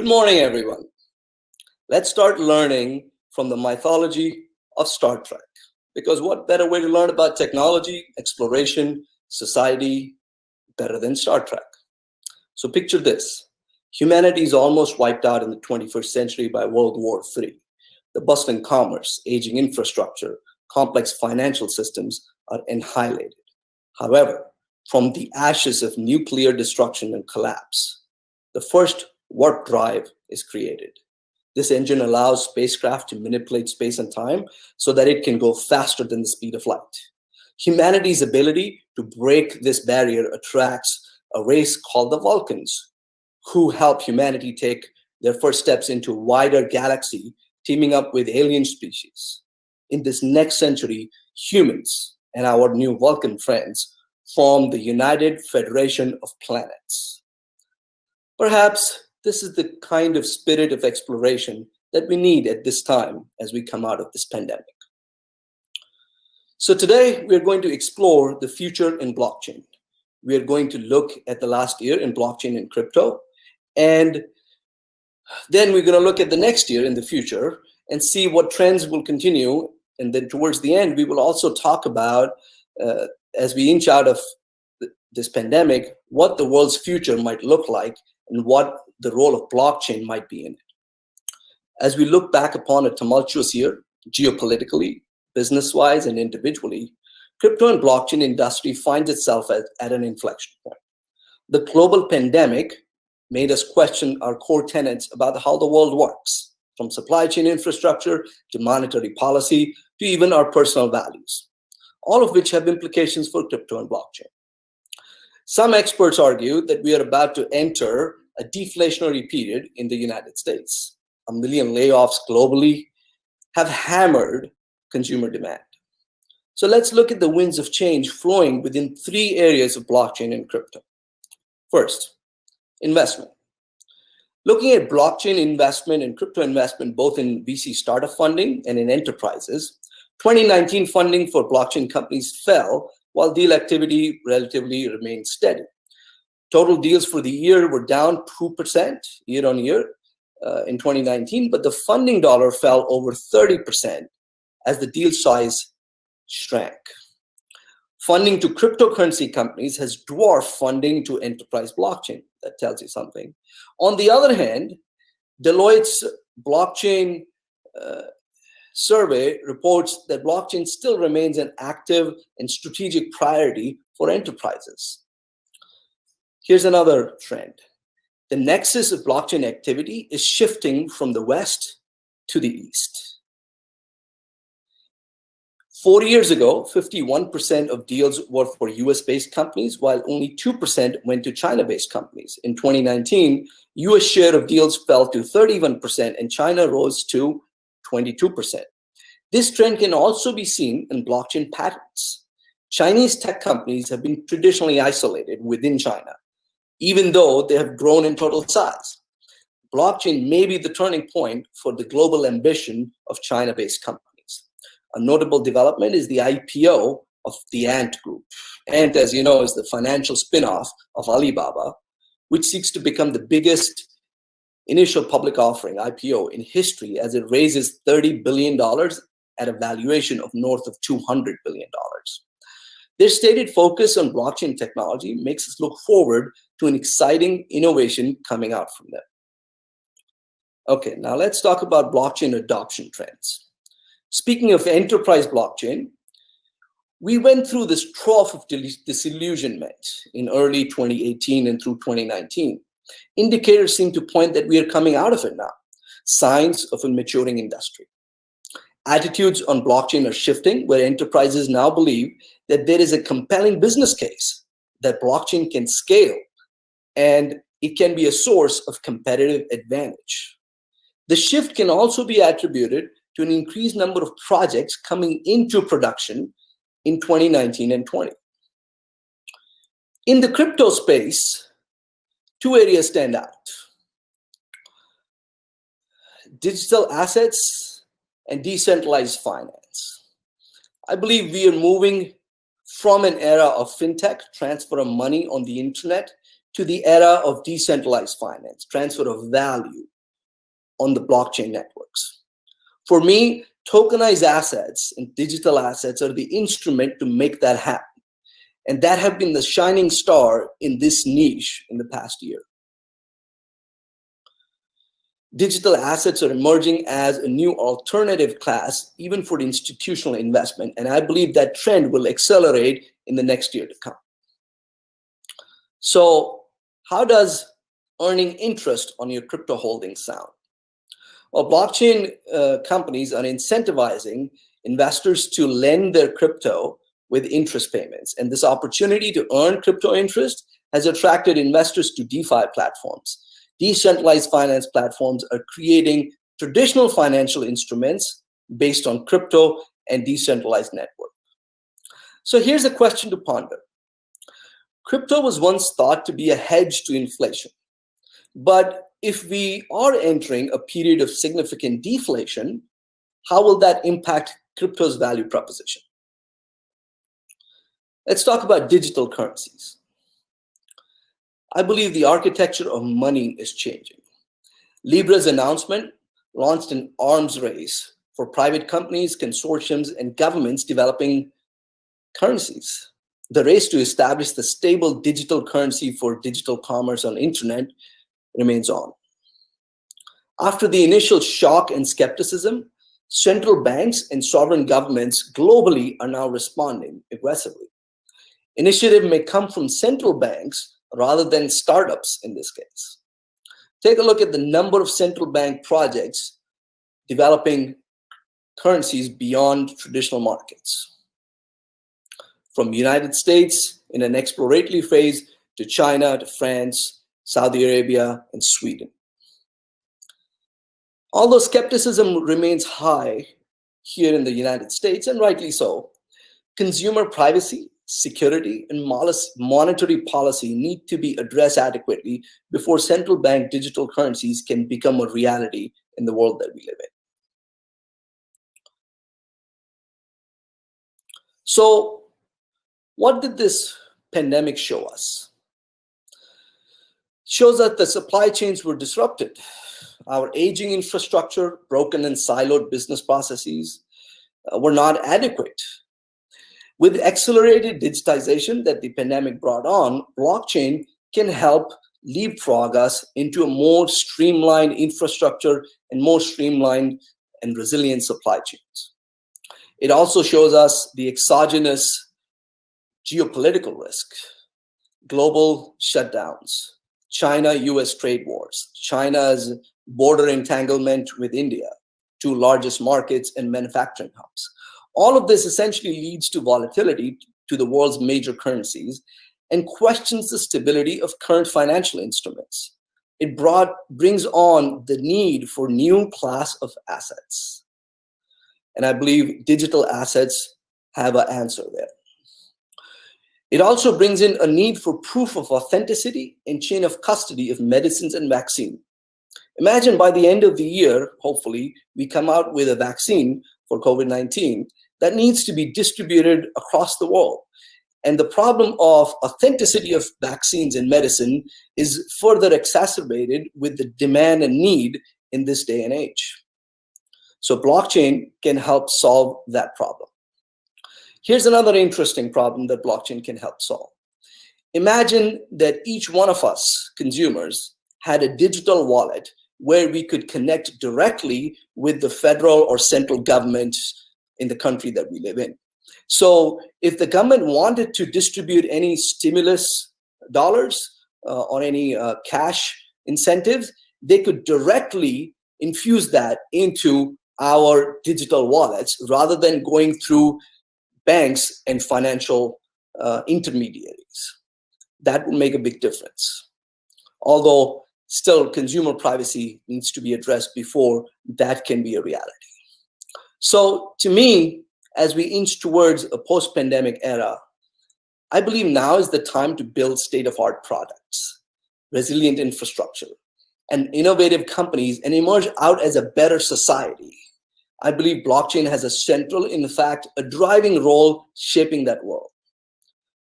morning, everyone. Let's start learning from the mythology of Star Trek. Because what better way to learn about technology, exploration, society, better than Star Trek? So picture this. Humanity is almost wiped out in the 21st century by World War III. The bustling commerce, aging infrastructure, complex financial systems are annihilated. However, from the ashes of nuclear destruction and collapse, the first warp drive is created. This engine allows spacecraft to manipulate space and time so that it can go faster than the speed of light. Humanity's ability to break this barrier attracts a race called the Vulcans, who help humanity take their first steps into a wider galaxy, teaming up with alien species. In this next century, humans and our new Vulcan friends form the United Federation of Planets. Perhaps this is the kind of spirit of exploration that we need at this time as we come out of this pandemic. So today, we're going to explore the future in blockchain. We're going to look at the last year in blockchain and crypto, and then we're going to look at the next year in the future and see what trends will continue. And then towards the end, we will also talk about, as we inch out of this pandemic, what the world's future might look like and what the role of blockchain might be in it. As we look back upon a tumultuous year, geopolitically, business-wise, and individually, crypto and blockchain industry finds itself at an inflection point. The global pandemic made us question our core tenets about how the world works, from supply chain infrastructure to monetary policy to even our personal values, all of which have implications for crypto and blockchain. Some experts argue that we are about to enter a deflationary period in the United States. 1 million layoffs globally have hammered consumer demand. So let's look at the winds of change flowing within 3 areas of blockchain and crypto. First, investment. Looking at blockchain investment and crypto investment, both in VC startup funding and in enterprises, 2019 funding for blockchain companies fell while deal activity relatively remained steady. Total deals for the year were down 2% year on year in 2019, but the funding dollar fell over 30% as the deal size shrank. Funding to cryptocurrency companies has dwarfed funding to enterprise blockchain. That tells you something. On the other hand, Deloitte's blockchain survey reports that blockchain still remains an active and strategic priority for enterprises. Here's another trend. The nexus of blockchain activity is shifting from the West to the East. 4 years ago, 51% of deals were for US-based companies, while only 2% went to China-based companies. In 2019, US share of deals fell to 31% and China rose to 22%. This trend can also be seen in blockchain patterns. Chinese tech companies have been traditionally isolated within China, even though they have grown in total size. Blockchain may be the turning point for the global ambition of China-based companies. A notable development is the IPO of the Ant Group. Ant, as you know, is the financial spin-off of Alibaba, which seeks to become the biggest initial public offering, IPO, in history as it raises $30 billion at a valuation of north of $200 billion. Their stated focus on blockchain technology makes us look forward to an exciting innovation coming out from them. Okay, now let's talk about blockchain adoption trends. Speaking of enterprise blockchain, we went through this trough of disillusionment in early 2018 and through 2019. Indicators seem to point that we are coming out of it now, signs of a maturing industry. Attitudes on blockchain are shifting, where enterprises now believe that there is a compelling business case that blockchain can scale and it can be a source of competitive advantage. The shift can also be attributed to an increased number of projects coming into production in 2019 and 20. In the crypto space, 2 areas stand out: digital assets and decentralized finance. I believe we are moving from an era of fintech, transfer of money on the internet, to the era of decentralized finance, transfer of value, on the blockchain networks. For me, tokenized assets and digital assets are the instrument to make that happen. And that have been the shining star in this niche in the past year. Digital assets are emerging as a new alternative class, even for institutional investment. And I believe that trend will accelerate in the next year to come. So how does earning interest on your crypto holdings sound? Well, blockchain companies are incentivizing investors to lend their crypto with interest payments. And this opportunity to earn crypto interest has attracted investors to DeFi platforms. Decentralized finance platforms are creating traditional financial instruments based on crypto and decentralized network. So here's a question to ponder. Crypto was once thought to be a hedge to inflation. But if we are entering a period of significant deflation, how will that impact crypto's value proposition? Let's talk about digital currencies. I believe the architecture of money is changing. Libra's announcement launched an arms race for private companies, consortiums, and governments developing currencies. The race to establish the stable digital currency for digital commerce on the internet remains on. After the initial shock and skepticism, central banks and sovereign governments globally are now responding aggressively. Initiative may come from central banks rather than startups in this case. Take a look at the number of central bank projects developing currencies beyond traditional markets. From the United States in an exploratory phase to China, to France, Saudi Arabia, and Sweden. Although skepticism remains high here in the United States, and rightly so, consumer privacy, security, and monetary policy need to be addressed adequately before central bank digital currencies can become a reality in the world that we live in. So, what did this pandemic show us? It shows that the supply chains were disrupted. Our aging infrastructure, broken and siloed business processes were not adequate. With accelerated digitization that the pandemic brought on, blockchain can help leapfrog us into a more streamlined infrastructure and more streamlined and resilient supply chains. It also shows us the exogenous geopolitical risk, global shutdowns, China-US trade wars, China's border entanglement with India, two largest markets and manufacturing hubs. All of this essentially leads to volatility to the world's major currencies and questions the stability of current financial instruments. It brings on the need for new class of assets. And I believe digital assets have an answer there. It also brings in a need for proof of authenticity and chain of custody of medicines and vaccine. Imagine by the end of the year, hopefully, we come out with a vaccine for COVID-19 that needs to be distributed across the world. And the problem of authenticity of vaccines and medicine is further exacerbated with the demand and need in this day and age. So blockchain can help solve that problem. Here's another interesting problem that blockchain can help solve. Imagine that each one of us consumers had a digital wallet where we could connect directly with the federal or central government in the country that we live in. So if the government wanted to distribute any stimulus dollars or any cash incentives, they could directly infuse that into our digital wallets rather than going through banks and financial intermediaries. That would make a big difference. Although still consumer privacy needs to be addressed before that can be a reality. So to me, as we inch towards a post-pandemic era, I believe now is the time to build state-of-the-art products, resilient infrastructure, and innovative companies and emerge out as a better society. I believe blockchain has a central, in fact, a driving role shaping that world.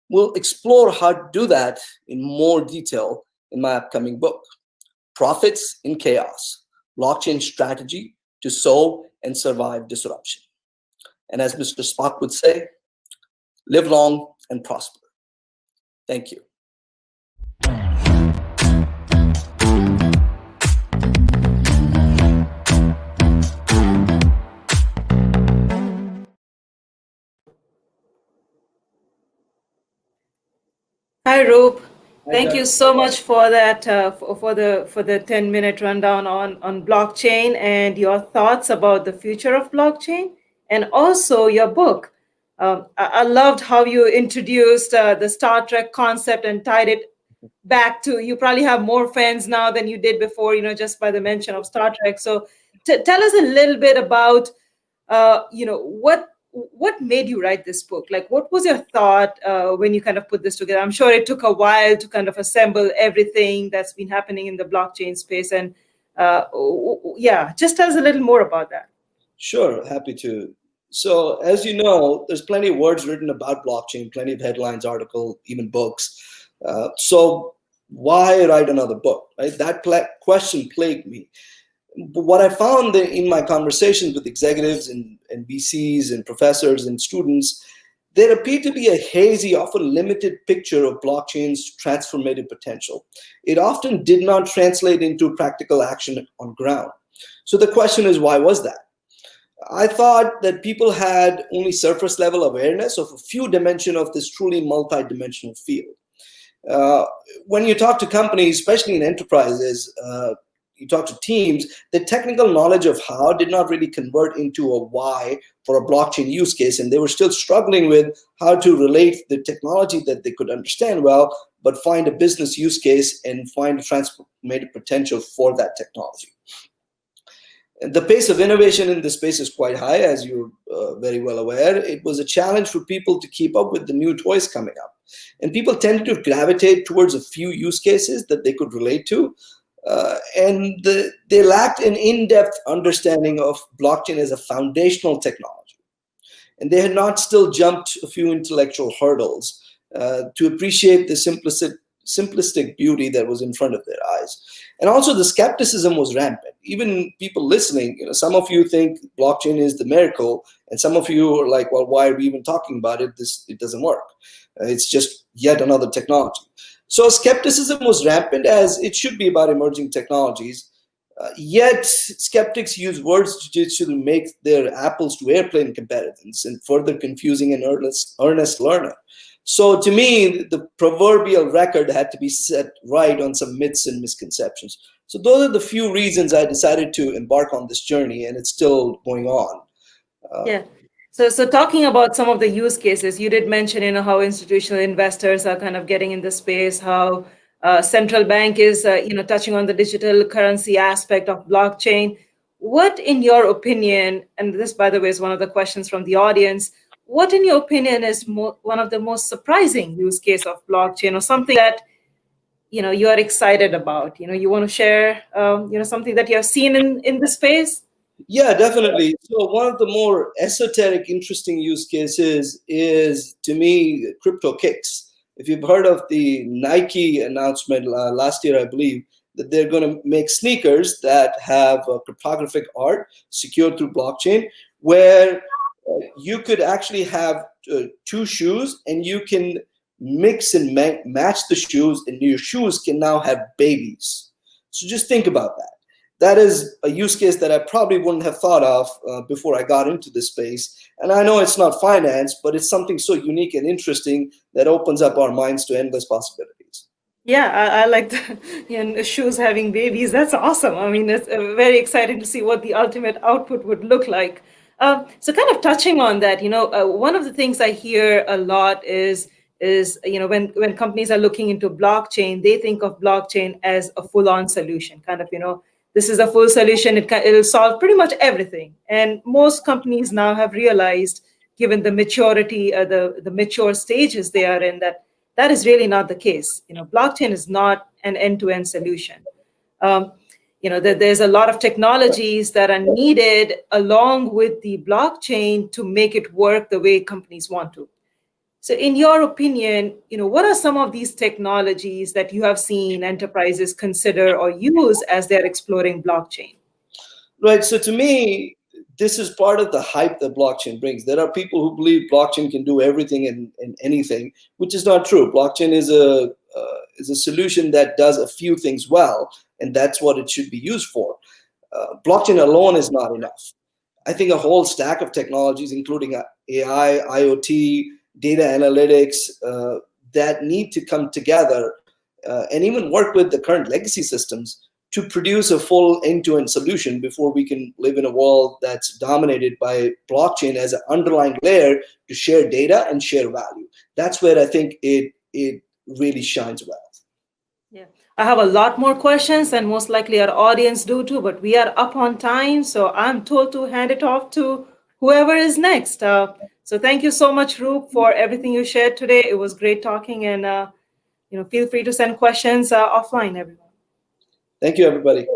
We'll explore how to do that in more detail in my upcoming book, Profits in Chaos: blockchain strategy to sow and survive disruption. And as Mr. Spock would say, live long and prosper. Thank you. Hi, Roop. Thank you so much for that, for the 10-minute rundown on blockchain and your thoughts about the future of blockchain, and also your book. I loved how you introduced the Star Trek concept and tied it back to, you probably have more fans now than you did before, just by the mention of Star Trek. So tell us a little bit about, what made you write this book? Like, what was your thought when you kind of put this together? I'm sure it took a while to kind of assemble everything that's been happening in the blockchain space. And just tell us a little more about that. Sure, happy to. So as you know, there's plenty of words written about blockchain, plenty of headlines, articles, even books. So why write another book, right? That question plagued me. But what I found in my conversations with executives and VCs and professors and students, there appeared to be a hazy, often limited picture of blockchain's transformative potential. It often did not translate into practical action on ground. So the question is, why was that? I thought that people had only surface level awareness of a few dimensions of this truly multi-dimensional field. When you talk to companies, especially in enterprises, you talk to teams, the technical knowledge of how did not really convert into a why for a blockchain use case. And they were still struggling with how to relate the technology that they could understand well, but find a business use case and find a transformative potential for that technology. The pace of innovation in this space is quite high, as you're very well aware. It was a challenge for people to keep up with the new toys coming up. And people tended to gravitate towards a few use cases that they could relate to. They lacked an in-depth understanding of blockchain as a foundational technology. And they had not still jumped a few intellectual hurdles to appreciate the simplistic beauty that was in front of their eyes. And also the skepticism was rampant. Even people listening, some of you think blockchain is the miracle, and some of you are like, well, why are we even talking about it? It doesn't work. It's just yet another technology. So skepticism was rampant, as it should be about emerging technologies. Yet skeptics use words to make their apples to airplane comparisons and further confusing an earnest learner. So to me, the proverbial record had to be set right on some myths and misconceptions. So those are the few reasons I decided to embark on this journey, and it's still going on. So talking about some of the use cases, you did mention, how institutional investors are kind of getting in the space, how central bank is, touching on the digital currency aspect of blockchain. What, in your opinion, and this, by the way, is one of the questions from the audience, what, in your opinion, is one of the most surprising use case of blockchain, or something that, you are excited about? You want to share, something that you have seen in the space? Yeah, definitely. So one of the more esoteric, interesting use cases is, to me, crypto kicks. If you've heard of the Nike announcement last year, I believe, that they're going to make sneakers that have cryptographic art secured through blockchain, where you could actually have two shoes, and you can mix and match the shoes, and your shoes can now have babies. So just think about that. That is a use case that I probably wouldn't have thought of before I got into this space. And I know it's not finance, but it's something so unique and interesting that opens up our minds to endless possibilities. Yeah, I like the shoes having babies. That's awesome. I mean, it's very exciting to see what the ultimate output would look like. So kind of touching on that, one of the things I hear a lot is when companies are looking into blockchain, they think of blockchain as a full-on solution, kind of, this is a full solution. It'll solve pretty much everything. And most companies now have realized, given the maturity, the mature stages they are in, that is really not the case. Blockchain is not an end-to-end solution. There's a lot of technologies that are needed along with the blockchain to make it work the way companies want to. So in your opinion, what are some of these technologies that you have seen enterprises consider or use as they're exploring blockchain? Right. So to me, this is part of the hype that blockchain brings. There are people who believe blockchain can do everything and anything, which is not true. Blockchain is a solution that does a few things well, and that's what it should be used for. Blockchain alone is not enough. I think a whole stack of technologies, including AI, IoT, data analytics, that need to come together and even work with the current legacy systems to produce a full end-to-end solution before we can live in a world that's dominated by blockchain as an underlying layer to share data and share value. That's where I think it really shines well. Yeah, I have a lot more questions, and most likely our audience do too, but we are up on time, so I'm told to hand it off to whoever is next. So thank you so much, Roop, for everything you shared today. It was great talking, and feel free to send questions offline, everyone. Thank you, everybody.